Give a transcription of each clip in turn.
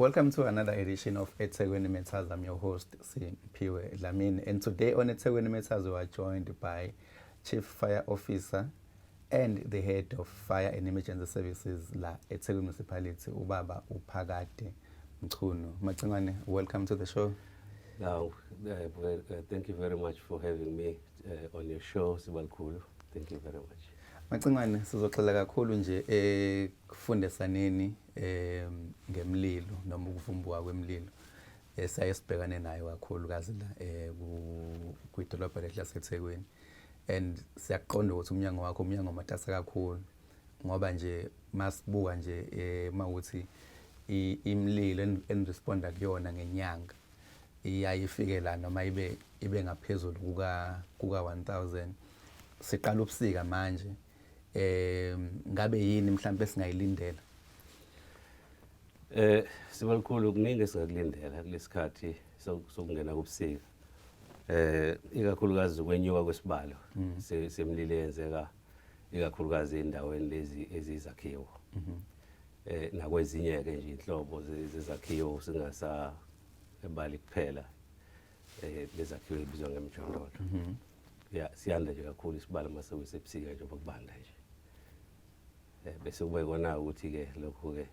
Welcome to another edition of eThekwini Matters. I'm your host, Simphiwe Dlamini, and today on eThekwini Matters we are joined by Chief Fire Officer and the Head of Fire and Emergency Services la eThekwini Municipality, Ubaba Phakade Mchunu. Macingwane, welcome to the show. Now, thank you very much for having me on your show, Sibalkhulu. Thank you very much. Macingwane, sizoxoxa kakhulu nje kufundesaneni ngemlilo noma ukuvumbuka kwemililo sayesibhekane nayo kakhulu kazi la kwidolobha laseThekwini, and siyaqonda ukuthi umnyango wakho umnyango omatasa kakhulu ngoba nje masibuka nje mawuthi imililo enresponda kuyona ngenyanga iyayifike la noma ibe ngaphezulu kuka 1000. Siqala ubusika manje, ngabe yini mhlawumbe singayilindela? Sibalkhulu, kuningi esingakulindela kulesikhathi sokungena kubusika. Ikakhulukazi ukwenyuka kwesibalo semililo eyenzeka ikakhulukazi endaweni lezi ezizakhiwo. Nakwezinye-ke nje inhlobo zezakhiwo singasabali kuphela lezakhiwo ezibizwa ngemjondolo. Siyanda nje kakhulu isibalo mase kusebusika nje bakubanda nje. Bese kube kona ukuthi-ke lokho-ke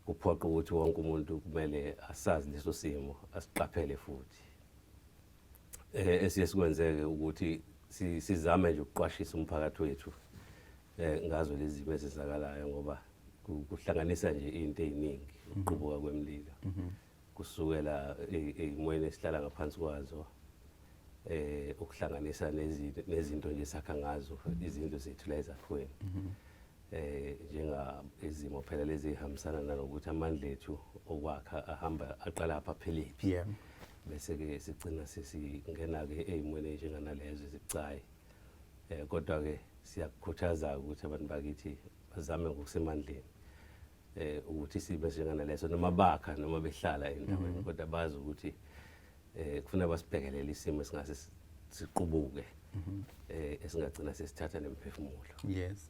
kuphoqa ukuthi wonke umuntu kumele asazi leso simo, asiqaphele futhi. Esiye sikwenzeke ukuthi sizame nje ukuqwashisa umphakathi wethu ngazo lezi zimo ezenzakalayo, ngoba kuhlanganisa nje into eziningi, ukuqubuka kwemililo kusukela ezimweni esihlala ngaphansi kwazo, ukuhlanganisa nezinto nje sakha ngazo izinto zethu la ezakhweni. Njenga izimo phela lezi ehambisana nalokuthi amandla ethu okwakha ahamba aqala apha phelephi. Bese-ke sigcina sesingena-ke ezimweni njenganalezo ezibucayi. Kodwa-ke siyakukhuthaza ukuthi abantu bakithi bazame ngokusemandleni ukuthi sibe njenganaleso noma bakha noma behlala endaweni, kodwa bazi ukuthi kufuna basibhekelele isimo esingase siqubuke esingagcina sesithatha nemphefumulo. Yes.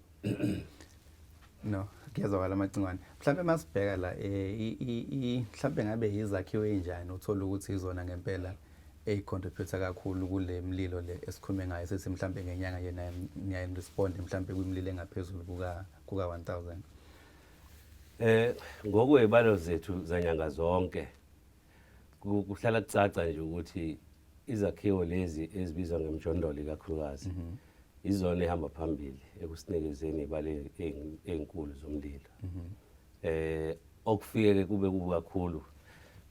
No, kuyazwakala Macingwane. Mhlawumbe masibheka la mhlawumbe ngabe yizakhiwo enjani uthola ukuthi izona ngempela ezicontribute kakhulu kule mlilo le esikhulume ngayo, sethi mhlawumbe ngenyanga yena niya respond mhlawumbe kwimililo engaphezulu kuka 1000? Ngokwezibalo zethu zanyanga zonke kuhlala kucaca nje ukuthi izakhiwo lezi ezibizwa ngemjondolo ikakhulukazi izona ehamba phambili ekusinikezeni ibale ezinkulu zomlilo. Okufike kube kakhulu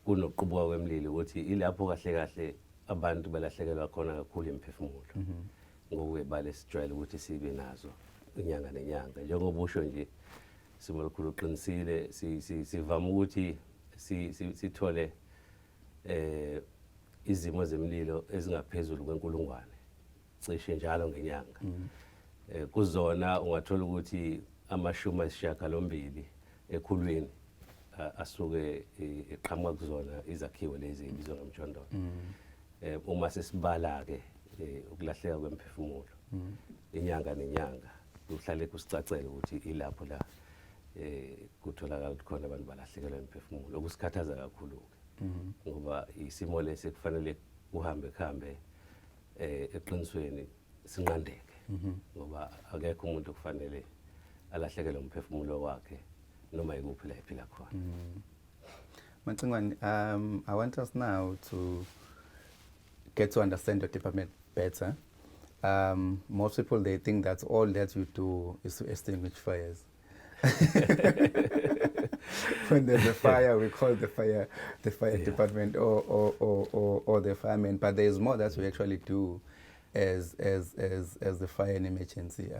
kunokuqubuka kwemililo ukuthi ilapho kahle kahle abantu balahlekelwa khona kakhulu imphefumulo. Ngokwezibalo sijwayele ukuthi sibe nazo inyanga nenyanga. Njengoba usho nje Sibalkhulu, uqinisile sivama ukuthi sithole izimo zemililo ezingaphezulu kwe-1,000 cishe njalo ngenyanga. Kuzona ungathola ukuthi ama-80 ekhulwini asuke eqhamuka kuzona izakhiwo lezi ezibizwa ngemjondolo. Uma sesibala-ke ukulahleka kwemphefumulo inyanga nenyanga kuhlale kusicacela ukuthi ilapho la kutholakala ukuthi khona abantu balahlekelwa imphefumulo, okusikhathaza kakhulu-ke ngoba isimo lesi kufanele kuhambe eqinisweni sinqandeke, ngoba akekho umuntu kufanele alahlekelwe umphefumulo wakhe noma yikuphi la ephila khona. Macingwane, I want us now to get to understand your department better. Most people, they think that all that you do is to extinguish fires. When there's a fire, we call the fire department or the firemen, but there's more that we actually do as the fire and emergency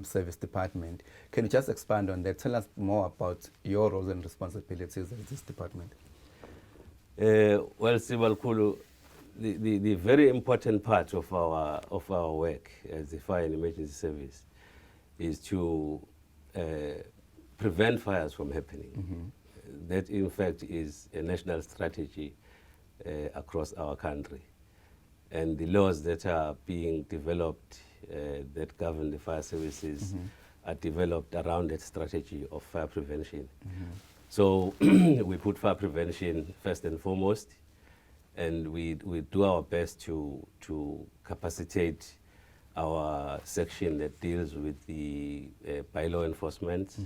service department. Can you just expand on that? Tell us more about your roles and responsibilities as this department. Well, Sibalkhulu, the very important part of our work as the fire and emergency service is to prevent fires from happening. That in fact is a national strategy across our country, and the laws that are being developed that govern the fire services are developed around that strategy of fire prevention. So we put fire prevention first and foremost, and we do our best to capacitate our section that deals with the bylaw enforcement.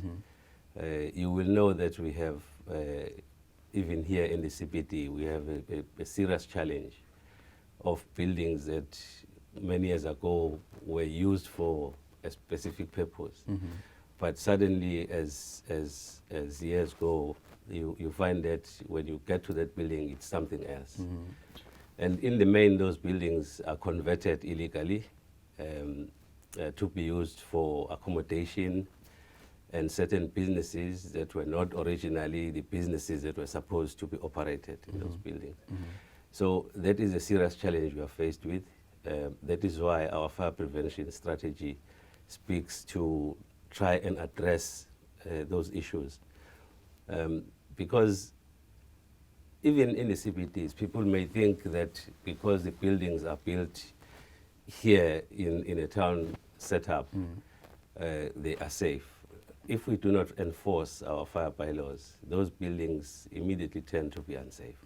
You will know that we have, even here in the CBD, we have a serious challenge of buildings that many years ago were used for a specific purpose. But suddenly, as years go, you find that when you get to that building, it's something else. And in the main, those buildings are converted illegally to be used for accommodation and certain businesses that were not originally the businesses that were supposed to be operated in those buildings. So that is a serious challenge we are faced with. That is why our fire prevention strategy speaks to try and address those issues. Because even in the CBDs, people may think that because the buildings are built here in a town setup, they are safe. If we do not enforce our fire bylaws, those buildings immediately tend to be unsafe.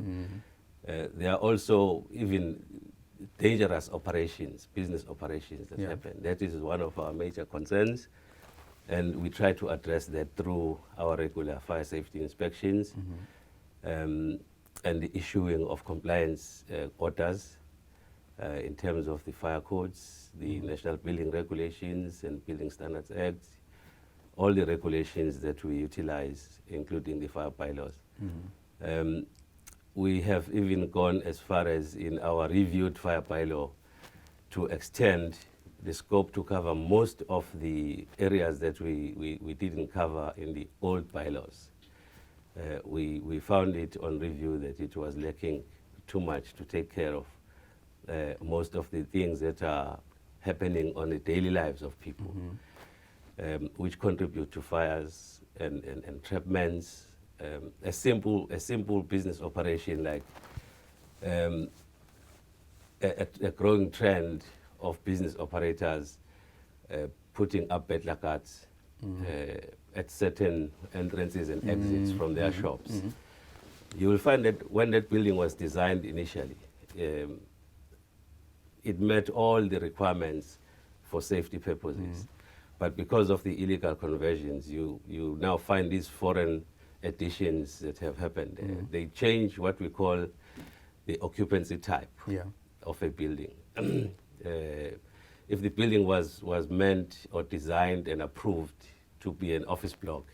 There are also even dangerous operations, business operations that happen. That is one of our major concerns, and we try to address that through our regular fire safety inspections and the issuing of compliance orders in terms of the fire codes, the National Building Regulations and Building Standards Act, all the regulations that we utilize, including the fire bylaws. We have even gone as far as in our reviewed fire bylaw to extend the scope to cover most of the areas that we didn't cover in the old bylaws. We found it on review that it was lacking too much to take care of most of the things that are happening on the daily lives of people, which contribute to fires and entrapments. A simple business operation like a growing trend of business operators putting up bed placards at certain entrances and exits from their shops. You will find that when that building was designed initially, it met all the requirements for safety purposes. But because of the illegal conversions, you now find these foreign additions that have happened. They change what we call the occupancy type of a building. If the building was meant or designed and approved to be an office block,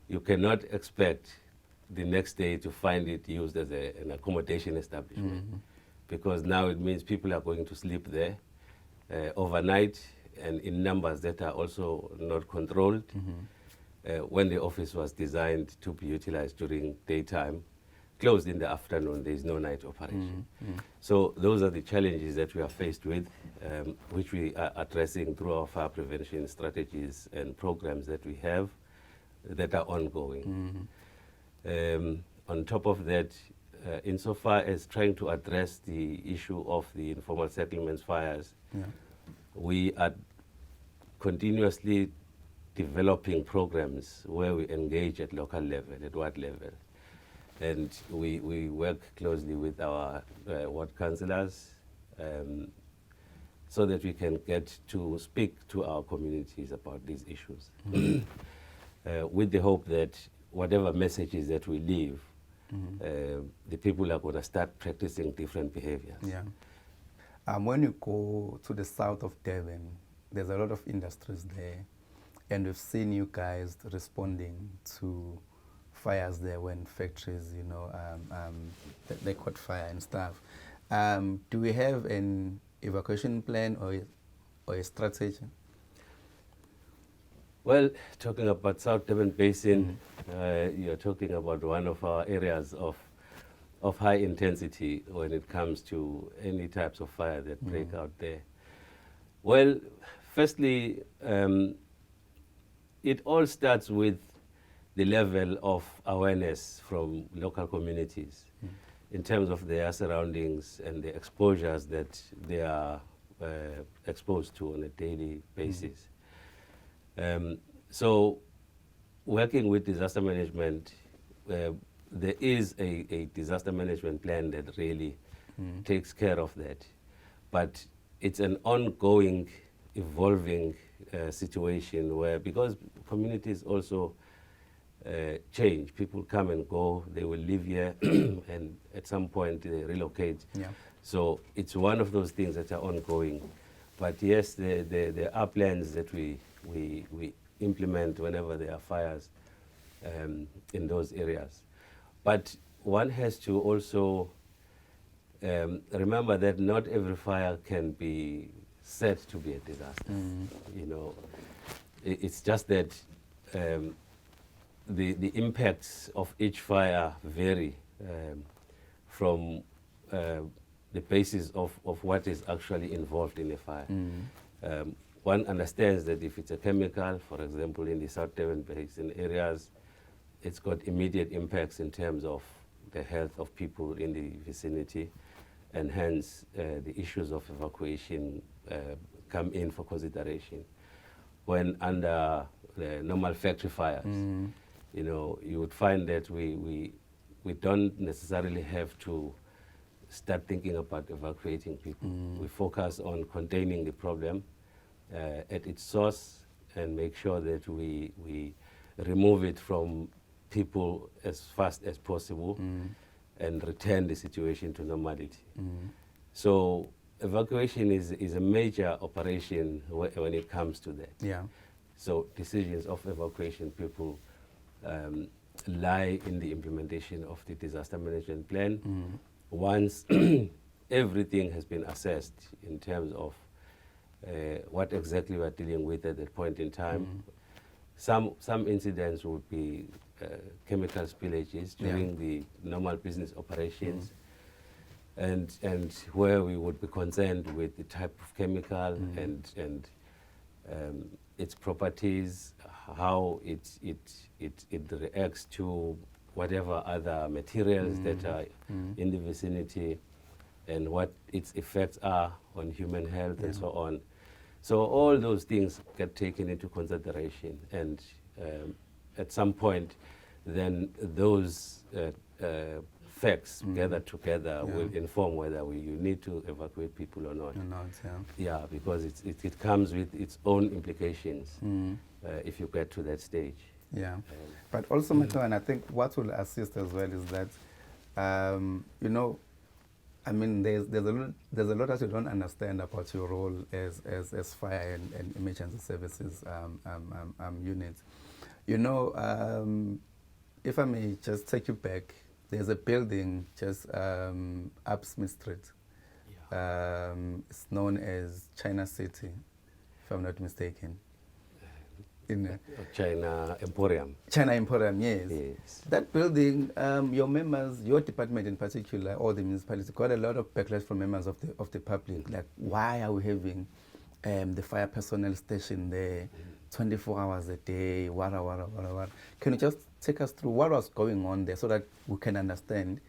you cannot expect the next day to find it used as an accommodation establishment, because now it means people are going to sleep there overnight and in numbers that are also not controlled. When the office was designed to be utilized during daytime, closed in the afternoon, there is no night operation. So those are the challenges that we are faced with, which we are addressing through our fire prevention strategies and programs that we have that are ongoing. On top of that, insofar as trying to address the issue of the informal settlements fires, we are continuously developing programs where we engage at local level, at ward level. And we work closely with our ward councillors so that we can get to speak to our communities about these issues. With the hope that whatever messages that we leave, the people are going to start practicing different behaviors. When you go to the south of Durban, there's a lot of industries there, and we've seen you guys responding to fires there when factories, they caught fire and stuff. Do we have an evacuation plan or a strategy? Well, talking about South Durban Basin, you're talking about one of our areas of high intensity when it comes to any types of fire that break out there. Well, firstly, it all starts with the level of awareness from local communities in terms of their surroundings and the exposures that they are exposed to on a daily basis. So working with disaster management, there is a disaster management plan that really takes care of that. But it's an ongoing, evolving situation where, because communities also change, people come and go, they will live here and at some point they relocate. Yeah. So it's one of those things that are ongoing. But yes, there are plans that we implement whenever there are fires in those areas. But one has to also remember that not every fire can be said to be a disaster. You know, it's just that the impacts of each fire vary from the basis of what is actually involved in a fire. One understands that if it's a chemical, for example, in the South Devon Basin areas, it's got immediate impacts in terms of the health of people in the vicinity, and hence the issues of evacuation come in for consideration. When under the normal factory fires, you know, you would find that we don't necessarily have to start thinking about evacuating people. We focus on containing the problem at its source and make sure that we remove it from people as fast as possible and return the situation to normality. So evacuation is a major operation when it comes to that. Yeah. So decisions of evacuation, people lie in the implementation of the disaster management plan. Once everything has been assessed in terms of what exactly we're dealing with at that point in time, some incidents would be chemical spillages during the normal business operations, and where we would be concerned with the type of chemical and its properties, how it reacts to whatever other materials that are in the vicinity, and what its effects are on human health and so on. So all those things get taken into consideration, and at some point then those facts gathered together will inform whether you need to evacuate people or not. Yeah, because it comes with its own implications if you get to that stage. Yeah, but also, Mchunu, I think what will assist as well is that, you know, I mean, there's a lot that you don't understand about your role as fire and emergency services unit. You know, if I may just take you back, there's a building just up Smith Street. It's known as China City, if I'm not mistaken. In China Emporium. China Emporium, yes. That building, your members, your department in particular, or the municipality, got a lot of backlash from members of the public. Like, why are we having the fire personnel station there 24 hours a day? What? Can you just take us through what was going on there so that we can understand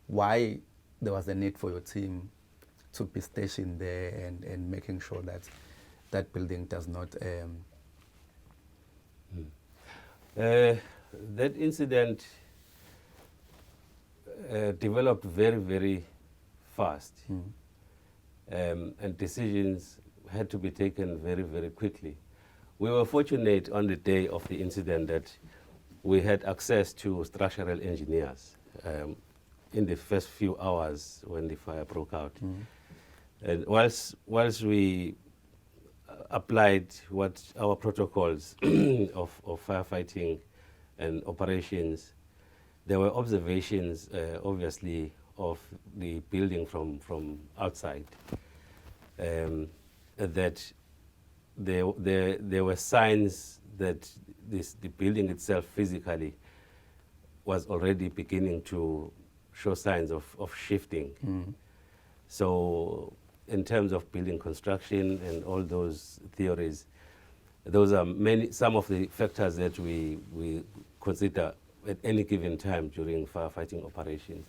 why there was a need for your team to be stationed there and making sure that that building does not... that incident developed very, very fast, and decisions had to be taken very, very quickly. We were fortunate on the day of the incident that we had access to structural engineers in the first few hours when the fire broke out. And whilst we applied what our protocols of firefighting and operations, there were observations, obviously, of the building from outside, that there were signs that the building itself physically was already beginning to show signs of shifting. So in terms of building construction and all those theories, those are some of the factors that we consider at any given time during firefighting operations.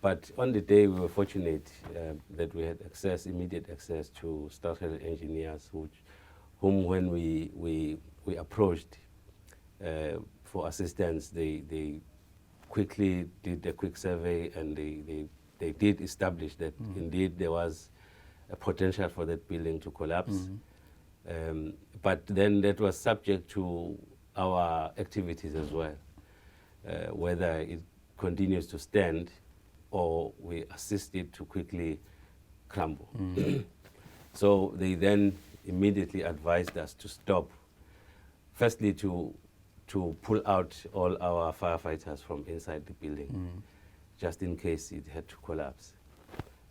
But on the day, we were fortunate that we had immediate access to structural engineers, whom when we approached for assistance, they quickly did a quick survey, and they did establish that indeed there was a potential for that building to collapse. But then that was subject to our activities as well, whether it continues to stand or we assist it to quickly crumble. So they then immediately advised us to stop, firstly to pull out all our firefighters from inside the building, just in case it had to collapse.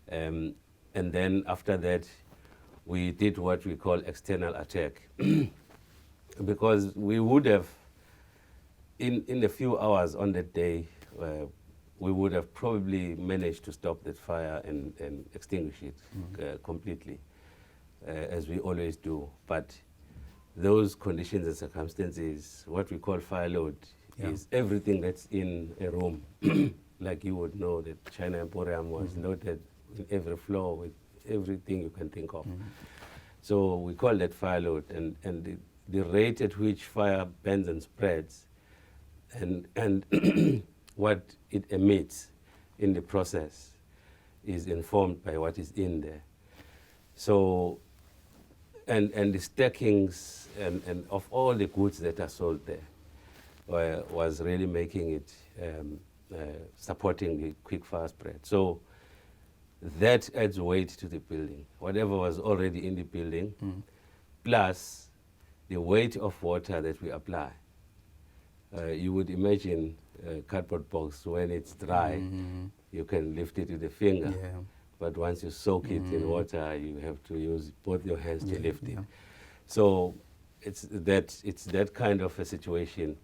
And then after that, we did what we call external attack. Because we would have, in a few hours on that day, we would have probably managed to stop that fire and extinguish it completely, as we always do. But those conditions and circumstances, what we call fire load, is everything that's in a room. Like you would know that China Emporium was loaded in every floor with everything you can think of. So we call that fire load, and the rate at which fire bends and spreads, and what it emits in the process is informed by what is in there. So, and the stackings and of all the goods that are sold there was really making it, supporting the quick fire spread. So that adds weight to the building. Whatever was already in the building, plus the weight of water that we apply. You would imagine a cardboard box, when it's dry, you can lift it with a finger. But once you soak it in water, you have to use both your hands to lift it. So it's that kind of a situation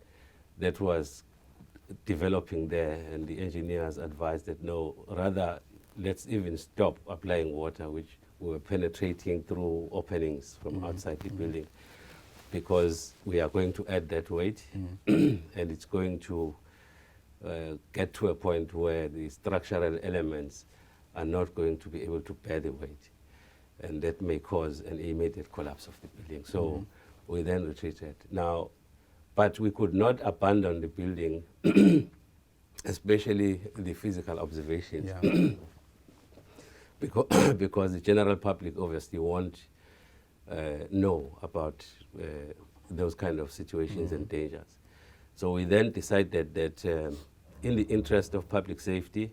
that was developing there, and the engineers advised that no, rather let's even stop applying water, which we were penetrating through openings from outside the building, because we are going to add that weight, and it's going to get to a point where the structural elements are not going to be able to bear the weight, and that may cause an immediate collapse of the building. So we then retreated. Now, but we could not abandon the building, especially the physical observations, because the general public obviously won't know about those kind of situations and dangers. So we then decided that in the interest of public safety,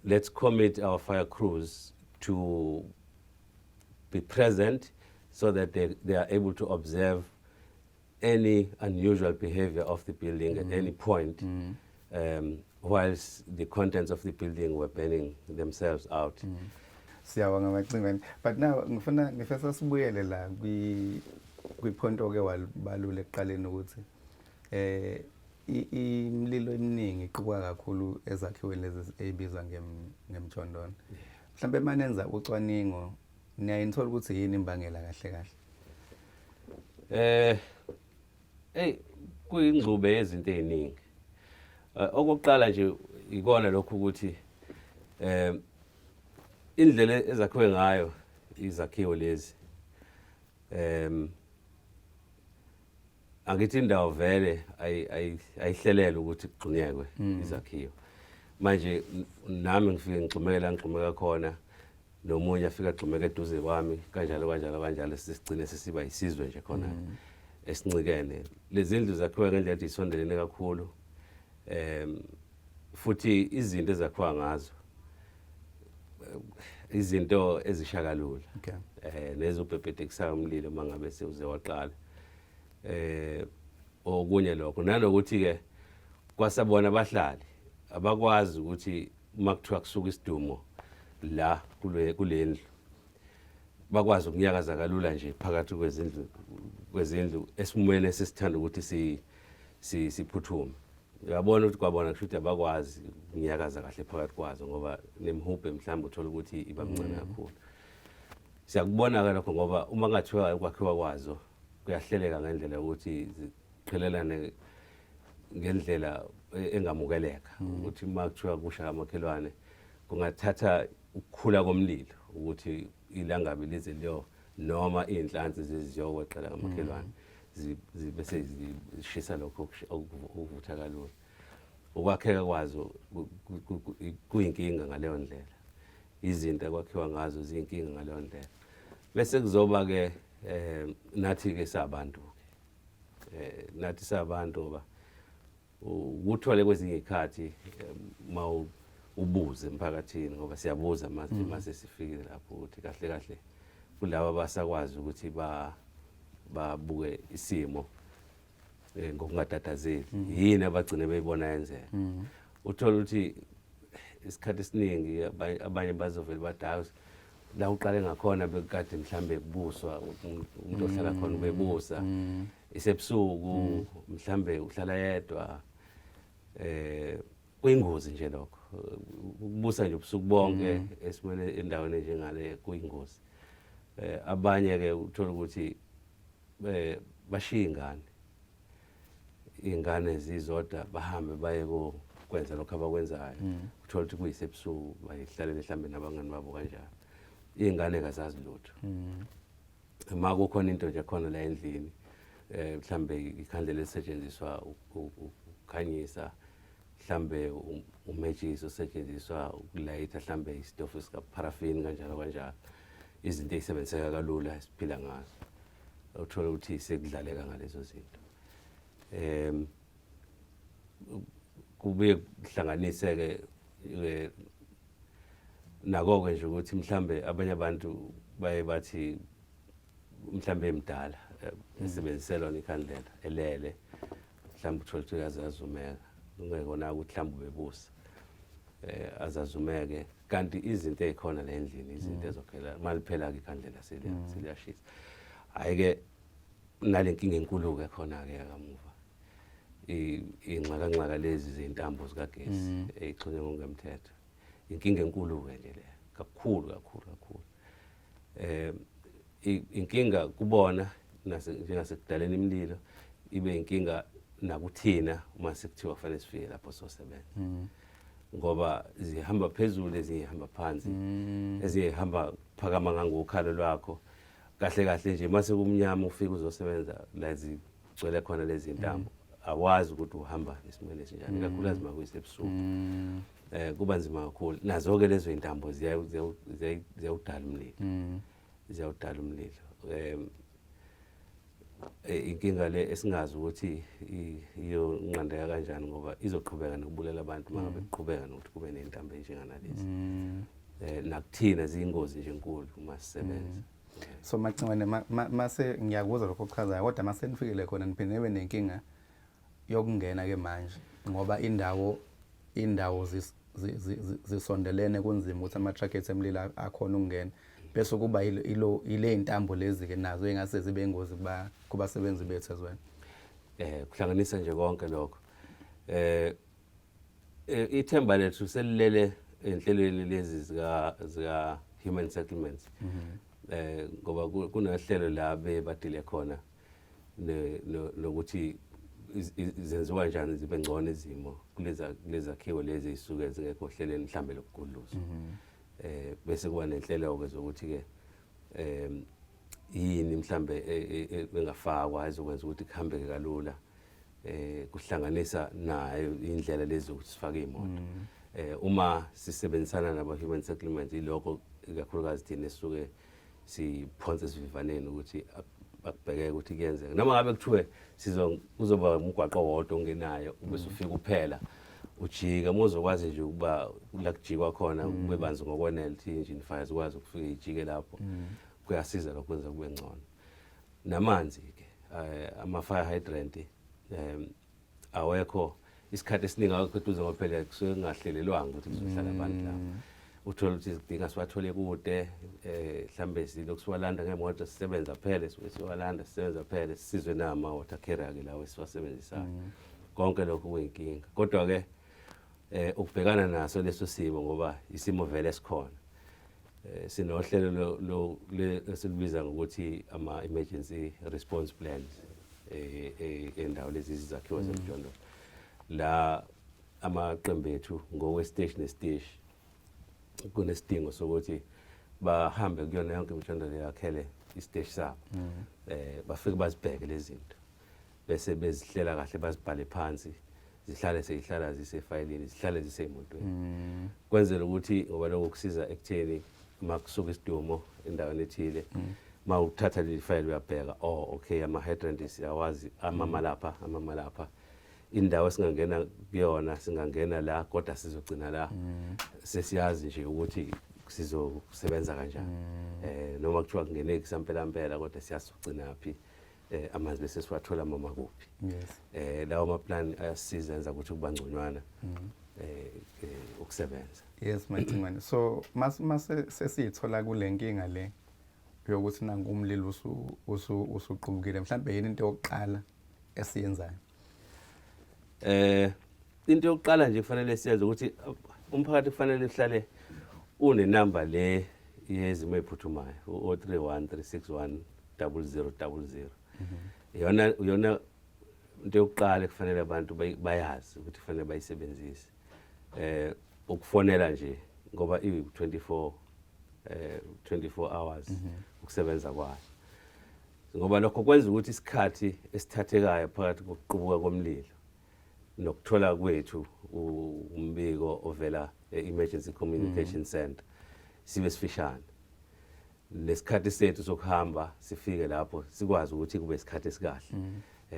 let's commit our fire crews to be present so that they are able to observe any unusual behavior of the building at any point, whilst the contents of the building were burning themselves out. Siyabonga Macingweni. But now ngifisa sibuyele la kwiphonto ke walbalula ekuqaleni ukuthi imililo eminingi iqubuka kakhulu ezakhiweni lezi ezibizwa ngemchondolo. Mhlambe manenza ucwaningo niyayithola ukuthi yini imbangela kahle kahle? Kuyingxube yezinto eziningi. Okokuqala nje ikona lokho ukuthi indlela ezakhiwe ngayo izakhiwo lezi, angithi indawo vele ayihlelela ukuthi kugxunyekwe izakhiwo. Manje nami ngifike ngixhumeka khona, nomunye afika agxumeka eduze kwami, kanjalo sisigcine sesiba isizwe nje khona esincikene. Lezi ndlu zakhiwe ngendlela ethi isondelene kakhulu, futhi izinto ezakhiwa ngazo izinto ezishakalula, nezobhebhethekisa umlilo mangabe sewuze waqala. Okunye lokho nanokuthi ke kwasabona abahlali abakwazi ukuthi uma kuthiwa kusuka isidumo la kule ndlu, bakwazi ukunyakaza kalula nje phakathi kwezindlu esimweni esithanda ukuthi siphuthume. Uyabona ukuthi kwabona kusho ukuthi abakwazi ukunyakaza kahle phakathi kwazo, ngoba nemhubhe mhlawumbe uthola ukuthi iba mncane kakhulu. Siyakubona lokho ngoba uma ngathiwa ukwakhiwa kwazo kuyahleleka ngendlela ukuthi ziqhelelane ngendlela engamukeleka, ukuthi uma kuthiwa kusha amakhelwane kungathatha ukukhula komlilo ukuthi ilangabi lize liyo noma inhlanzi ziziyokweqela ngamakhelwane bese zishisa lokho okuvutha kalula. ukwakheka kwazo kuyinkinga ngaleyo ndlela, izinto ekwakhiwa ngazo ziyinkinga ngaleyo ndlela. Bese kuzoba ke nathi ke sabantu nathi sabantu ngoba ukuthole kwezinye izikhathi ubuze emphakathini ngoba siyabuza mase sifikile lapho ukuthi kahle kahle kulabo basakwazi ukuthi babuke isimo ngokungatatazeli yini abagcine beyibona yenzeka. Uthola ukuthi isikhathi esiningi abanye bazovela badala la uqale ngakhona bekade mhlambe kubuswa umuntu ohlala khona ubebusa isebusuku mhlambe uhlala yedwa kuyingozi nje lokho ukubusa nje ubusuku bonke esimene endaweni njengale kuyingozi. Abanye ke uthola ukuthi bashiya ingane zizodwa bahambe baye kwenza lokho abakwenzayo. Uthola ukuthi kuyisebusuku bayihlalele mhlambe nabangani babo kanjalo. Ingane kazazi lutho. Uma kukhona into nje khona la endlini mhlambe ikhandlela esetshenziswa ukukhanyisa, mhlambe umetshisi osetshenziswa ukulayitha, mhlambe isitofu sika paraffin kanjalo kanjalo. Izinto ezisebenziseka kalula esiphila ngazo. Uthola ukuthi sekudlaleka ngalezo zinto. Kubuye kuhlanganise ke nako nje ukuthi mhlambe abanye abantu baye bathi mhlambe emdala esebenziselwa ikhandlela elele mhlambe uthola ukuthi uyazazumeka ungekona ukuthi mhlambe ubebusa azazumeke kanti izinto ezikhona la endlini izinto ezophela maliphela ke ikhandlela seliyashisa. Hayi ke nalenkinga enkulu ke khona ke akamuva inxaka lezi zintambo zikagesi ezixhunywe ngokungemthetho. Inkinga enkulu ke nje le kakhulu. Inkinga kubona njengasekudaleni imililo ibe inkinga nakuthina uma sekuthiwa kufanele sifike lapho sosebenza. Ngoba zihamba phezulu ezinye zihamba phansi ezinye zihamba phakama ngokhalo lwakho. Kahle nje mase kumnyama ufika uzosebenza la zigcwele khona lezi zintambo awazi ukuthi uhamba esimene esinjani kakhulukazi makuyisebusuku. Kuba nzima kakhulu. Nazo ke lezo zintambo ziyawudala umlilo. Inkinga le esingazi ukuthi iyonqandeka kanjani ngoba izoqhubeka nokubulela abantu mangabe kuqhubeka nokuthi kube nezintambo enjenganalezi. Nakuthina ziyingozi nje enkulu uma sisebenza. So Macingwane mase ngiyakuzwa lokho okuchazayo kodwa mase nifikile khona niphinde nibe nenkinga yokungena ke manje ngoba indawo zisondelene kunzima ukuthi ama-truck emlilo akhona ukungena bese kuba ile intambo lezi ke nazo engase zibe ingozi kubasebenzi bethu as well. Kuhlanganisa nje konke lokho. Ithemba lethu selilele enhlelweni lezi zika human settlements. Ngoba kunehlelo la badile khona nokuthi zenziwa kanjani zibe ngcono izimo kulezi akhiwo lezi ezisuke zingekho hlelweni mhlambe lokugudluza. Bese kuba nenhlelo ke zokuthi ke yini mhlambe engafakwa ezokwenza ukuthi kuhambeke kalula. Kuhlanganisa nayo indlela lezi ukuthi sifake imoto. Uma sisebenzisana naba human settlements ilokho kakhulukazi thina esisuke siphonse sivivaneni ukuthi akubhekeke ukuthi kuyenzeka noma ngabe kuthiwe kuzoba umgwaqo wodwa ongenayo ubese ufika uphela ujika muzokwazi nje ukuba la kujikwa khona kube banzi ngokwenele ukuthi engine fire zikwazi ukufika ijike lapho. Kuyasiza lokho kwenza kube ngcono. Namanzi ke ama fire hydrant awekho isikhathi esiningi akuduze ngophela kusuke kungahlelelwanga ukuthi kuzohlala abantu lapho. Uthola ukuthi sidinga siwathole kude mhlambe silokhu siwalanda ngemoto sisebenza phela siwalanda sisebenza phela sisizwe nama water carrier ke lawo siwasebenzisayo. Konke lokho kuyinkinga kodwa ke ukubhekana naso leso simo ngoba isimo vele esikhona. Sinohlelo esilubiza ngokuthi ama emergency response plans endawo lezi izakhiwo zemjondolo la amaqembu ethu ngokwe-stage ne-stage kunesidingo sokuthi bahambe kuyona yonke imjondolo yakhele i-stage sabo. Bafike bazibheke lezi zinto bese bezihlela kahle bazibhale phansi zihlala zisefayilini zihlale ziseyimotweni kwenzela ukuthi ngoba lokho kusiza ekutheni makusuka isidumo endaweni ethile mawuthatha le file uyabheka okay ama-hydrant siyawazi amamalapha indawo esingangena kuyona singangena la kodwa sizogcina la sesiyazi nje ukuthi sizosebenza kanjani noma kuthiwa kungene isampela kodwa siyasugcina yaphi amanzi bese siwathola mama kuphi lawo amaplan ayasiza enza ukuthi kuba ngconywana ukusebenza. Yes Mchunu, so mase sesiyithola kule nkinga le yokuthi nangu umlilo usuqubukile mhlawumbe yini into yokuqala esiyenzayo? Into yokuqala nje kufanele siyenze ukuthi umphakathi kufanele uhlale unenamba le yezimo eziphuthumayo u-031 361 0000 yona into yokuqala kufanele abantu bayazi ukuthi kufanele bayisebenzise ukufonela nje ngoba i24 hours ukusebenza kwayo ngoba lokho kwenza ukuthi isikhathi esithathekayo phakathi kokuqubuka komlilo nokuthola kwethu umbiko ovela emergency communication center sibe sifishane lesikhathi sethu sokuhamba sifike lapho sikwazi ukuthi kube isikhathi esikahle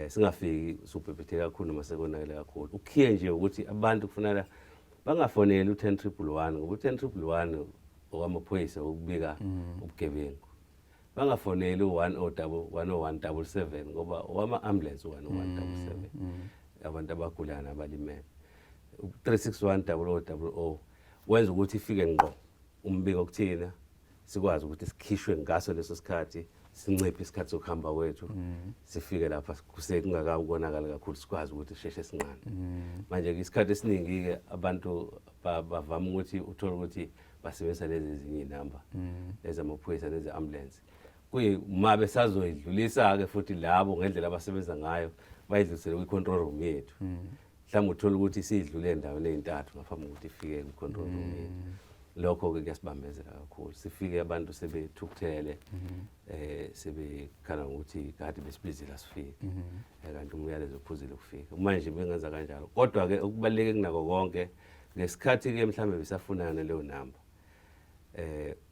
singafiki subhebhethe kakhulu noma sekonakele kakhulu ukhiye nje ukuthi abantu kufanele bangafoneli u10111 ngoba u10111 okwamaphoyisa ukubika ubugebengu bangafoneli u10177 ngoba owama-ambulance u10177 abantu abagulana abalimele u3610000 wenza ukuthi ifike ngqo umbiko okuthina sikwazi ukuthi sikhishwe ngaso leso sikhathi sinciphe isikhathi sokuhamba kwethu sifike lapha kungakabonakala kakhulu sikwazi ukuthi sheshe sinqane manje isikhathi esiningi ke abantu bavama ukuthi uthola ukuthi basebenzisa lezi ezinye inamba ezamaphoyisa lezi ambulance kuyima besazoyidlulisa ke futhi labo ngendlela abasebenza ngayo bayidlulisele kwi-control room yethu mhlawumbe uthola ukuthi sidlule endaweni ey'ntathu ngaphambi kokuthi ifike kwi-control room yethu lokho ke kuyasibambezela kakhulu sifike abantu sebethukuthele sebekhala ngokuthi kade besibizela sifike kanti umyalezo uphuzile ukufika manje bengenza kanjalo kodwa ke okubaluleke kunako konke ngesikhathi ke mhlambe bisafunana naleyo namba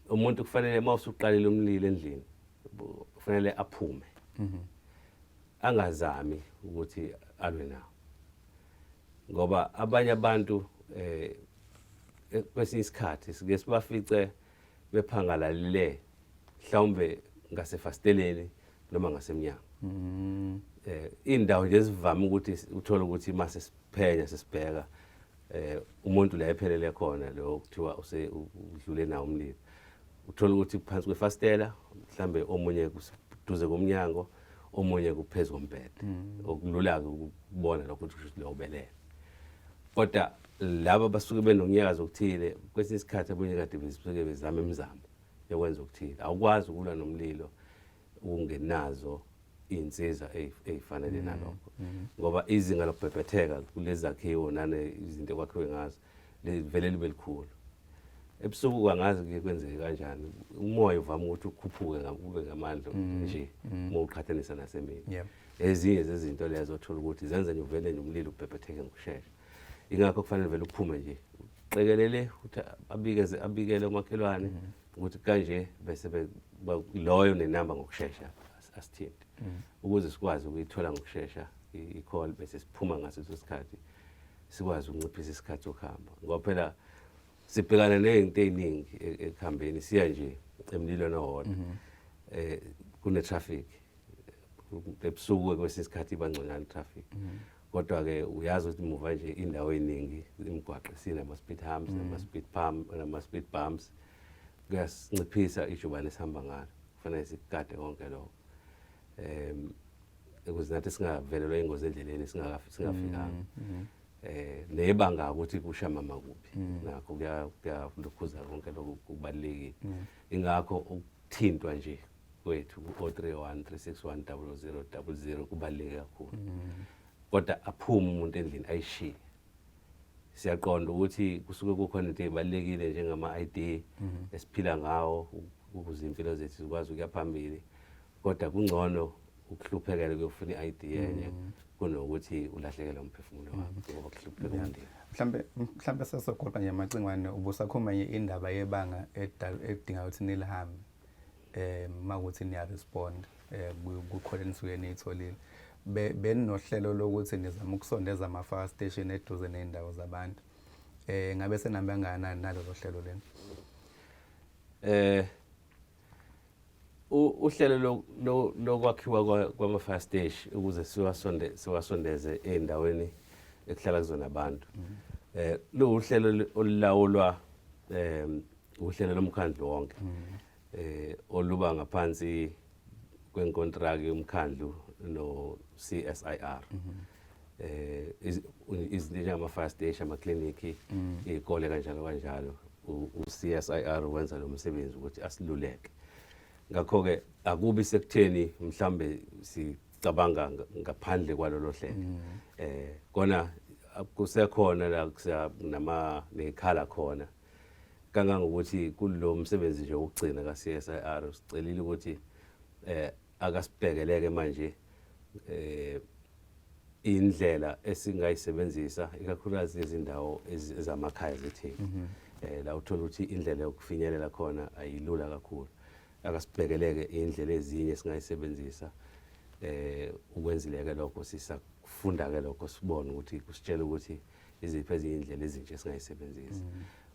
umuntu kufanele mawusuqalile umlilo endlini kufanele aphume angazami ukuthi alwe nawo ngoba abanye abantu kwesinye isikhathi sike sibafice bephangalalile mhlawumbe ngasefasteleni noma ngasemnyango indawo nje sivama ukuthi uthola ukuthi mase siphenya sesibheka umuntu la ephelele khona lo kuthiwa udlule nawo umlilo uthola ukuthi phansi kwefastela mhlambe omunye kuduze komnyango omunye kuphezulu kombhede okulula ukubona lokho ukuthi lo ubelele kodwa laba basuke benonyakazo okuthile kwesinye isikhathi abanye kade basuke bezama imizamo yokwenza okuthile awukwazi ukulwa nomlilo ungenazo insiza ezifanele nalokho ngoba izinga lokubhebhetheka kulezi zakhiwo nane izinto kwakhiwe ngazo livele libe likhulu ebusuku angazi ke kwenzeke kanjani umoya uvama ukuthi ukhuphuke ngakube ngamandla nje uma uqhathanisa nasemini ezinye zezinto lezo othola ukuthi zenza nje uvele nje umlilo ubhebhetheke ngokusheshsha ingakho kufanele vele uphume nje uqekelele ukuthi abikele umakhelwane ukuthi kanje bese loyo nenamba ngokusheshsha asithinte ukuze sikwazi ukuyithola ngokusheshsha i-call bese siphuma ngaso isikhathi sikwazi ukunciphisa isikhathi sokuhamba ngoba phela sibhekana nezinto eziningi ekuhambeni siya nje emlilweni owodwa kune traffic ebusuku kwesinye isikhathi ibangconywana traffic kodwa ke uyazi ukuthi muva nje indawo eziningi imigwaqo sinama speed humps nama speed bumps kuyasinciphisa ijubane esihamba ngalo kufanele sikade konke lokho ukuze nathi singavelelwa ingozi endleleni singafikanga nebanga ukuthi kusha mama kuphi nakho kuyalukhuza konke lokho kubalekile ingakho ukuthintwa nje kwethu ku-031 361 0000 kubaleke kakhulu kodwa aphume umuntu endlini ayishiye siyaqonda ukuthi kusuke kukhona into ezibalekile njengama-ID esiphila ngawo ukuze impilo zethu zikwazi ukuya phambili kodwa kungcono ukuhluphekela kuyofuna i-ID yenye kunokuthi ulahlekelwe umphefumulo wakho ngoba kuhlupheka umndeni. Mhlambe sesogoqa nje amacingwane ubusakhuluma nje indaba yebanga edinga ukuthi nilihambe makuthi niya respond kukhona nisuke niyitholile beninohlelo lokuthi nizama ukusondeza ama-fire station eduze ney'ndawo zabantu ngabe senambe kangakanani nalelo hlelo leni? Uhlelo lokwakhiwa kwama-fire station ukuze siwasondeze ey'ndaweni ekuhlala kuzona abantu uhlelo olulawulwa uhlelo lomkhandlu wonke oluba ngaphansi kwenkontraki yomkhandlu no-CSIR izinto njengama-fire station, amakliniki, iy'kole kanjalo u-CSIR wenza lo msebenzi ukuthi asiluleke. Ngakho-ke akubi sekutheni mhlambe sicabanga ngaphandle kwalolo hlelo kona kusekhona la nekhala khona kangangokuthi kulo msebenzi nje wokugcina ka-CSIR sicelile ukuthi akasibhekeleke manje indlela esingayisebenzisa ikakhulukazi izindawo ezamakhaya zetheki la uthola ukuthi indlela yokufinyelela khona ayilula kakhulu. Akasibhekeleke indlela ezinye singayisebenzisa ukwenzileke lokho sisafunda-ke lokho sibone ukuthi kusitshela ukuthi iziphi ezinye indlela ezintsha esingayisebenzisa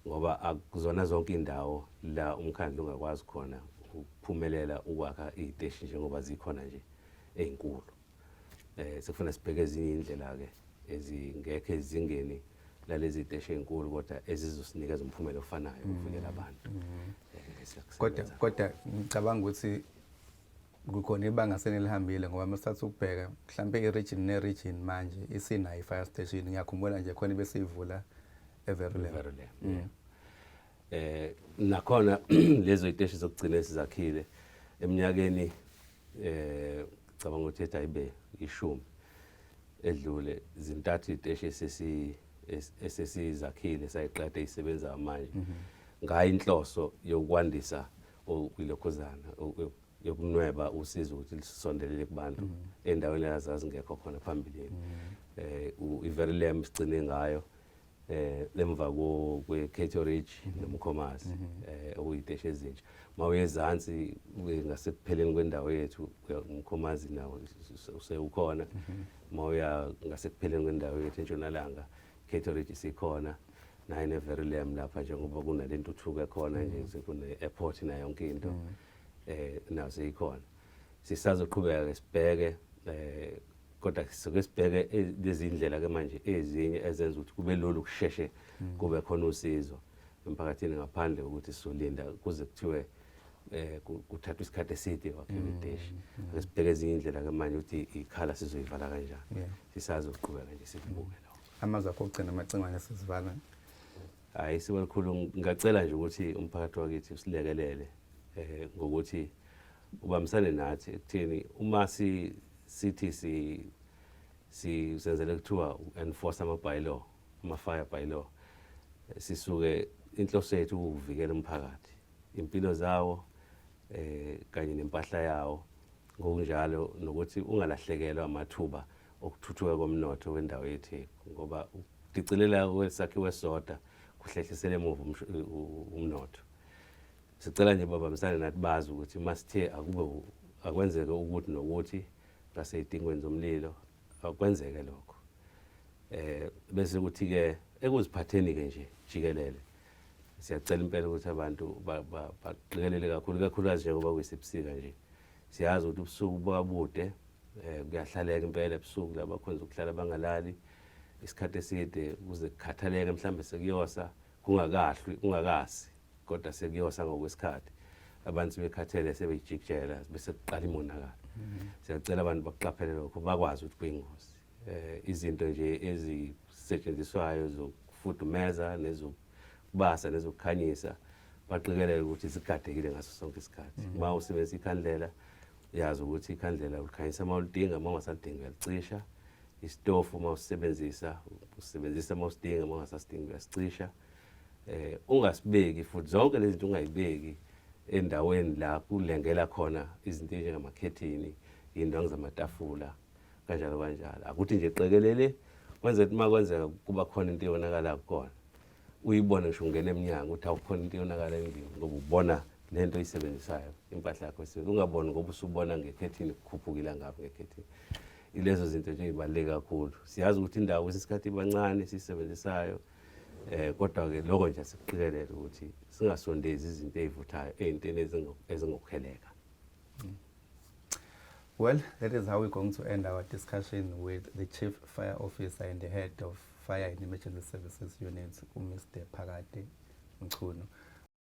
ngoba akuzona zonke indawo la umkhandlu ungakwazi khona ukuphumelela ukwakha iy'teshi njengoba zikhona nje ey'nkulu. Sekufuna sibheke ezinye indlela-ke ezingekho ezingeni lalezi iy'teshi ey'nkulu kodwa ezizosinikeza umphumela ofanayo ukuvikela abantu. Kodwa ngicabanga ukuthi kukhona ibanga senilihambile ngoba masithatha ukubheka mhlampe i-region ne-region manje isinayo i-fire station. Ngiyakhumbula nje khona ibesiyivula everywhere. Nakhona lezo iy'teshi zokugcina esizakhile eminyakeni cabanga ukuthi ayibe 10 edlule zintathu iy'teshi esesizakhile sayiqeda isebenza manje ngayo inhloso yokwandisa ilokhuzana yokunweba usizo ukuthi lisondelele kubantu endaweni ezazingekho khona phambilini. I-Verulam sigcine ngayo lemva kwe-Cato Ridge nomkhomazi okuyiteshi ezintsha. Mawuye ezansi ngasekupheleni kwendawo yethu umkhomazi nawo usewukhona. Mawuya ngasekupheleni kwendawo yethu entshonalanga Cato Ridge sikhona nayo ne-Verulam lapha njengoba kunale ntuthuko ekhona nje kune-airport nayo yonke into nayo seyikhona. Sisazoqhubeka sibheke kodwa sike sibheke lezi ndlela-ke manje ezinye ezenza ukuthi kube lolu kusheshe kube khona usizo emphakathini ngaphandle kokuthi sizolinda kuze kuthiwe kuthatha isikhathi eside wakhiwa iteshi. Ake sibheke ezinye indlela-ke manje ukuthi ikhala sizoyivala kanjani. Sisazoqhubeka nje sikubuke lokho. Amazwi akho okugcina amacingwane sesivala. Hayi siwalikhulu ngingacela nje ukuthi umphakathi wakithi usilekelele ngokuthi ubambisane nathi ekutheni uma sithi senzele kuthiwa enforce ama-bylaw, ama-fire bylaw, sisuke inhloso yethu ukuvikela umphakathi, impilo zawo kanye nempahla yawo, ngokunjalo nokuthi ungalahlekelwa amathuba okuthuthuka komnotho wendawo yethu ngoba ukudicelela kwesakhiwo esodwa kuhlehlisele emuva umnotho. Sicela nje babambisane nathi bazi ukuthi masithe akwenzeke ukuthi nokuthi ngasey'dingweni zomlilo akwenzeke lokho. Bese kuthi-ke ekuziphatheni-ke nje jikelele siyacela impela ukuthi abantu baqikelele kakhulukazi njengoba kuyisebusika nje. Siyazi ukuthi ubusuku bukabude kuyahlaleka impela ebusuku laba khonza ukuhlala bangalali isikhathi eside kuze kukhathaleke mhlambe sekuyosa kungakasi kodwa sekuyosa ngokwesikhathi abantu bekhathele sebeyijikijela bese kuqala imonakalo. Siyacela abantu baqaphele lokho bakwazi ukuthi kuyingozi. Izinto nje ezisetshenziswayo zokufudumeza nezokubasa nezokukhanyisa baqikelele ukuthi zigadekile ngaso sonke isikhathi. Uma usebenzisa ikhandlela yazi ukuthi ikhandlela ulikhanyisa uma ulidinga, uma ungasalidingi uyalicisha. Isitofu uma usebenzisa uma usidinga, uma ungasasidingi uyasicisha. Ungasibeki futhi zonke lezi zinto ungayibeki endaweni la kulengela khona izinto njengamakhethini, iy'ndwangu zamatafula kanjalo kanjalo. Akuthi nje qekelele kwenze ukuthi uma kwenzeka kuba khona into eyonakala khona uyibone ngisho ungena emnyango ukuthi awukhona into eyonakala endlini ngoba ubona lento oyisebenzisayo impahla yakho ungaboni ngoba usubona ngekhethini kukhuphukile ngapha ngekhethini. Ilezo zinto nje ezibaluleke kakhulu. Siyazi ukuthi indawo kwesikhathi ibancane sisebenzisayo kodwa ke lokho nje sikuqikelele ukuthi singasondezi izinto ezivuthayo ey'ntweni ezingokheleka. Well, that is how we're going to end our discussion with the Chief Fire Officer and the Head of Fire and Emergency Services Unit, Mr. Phakade Mchunu.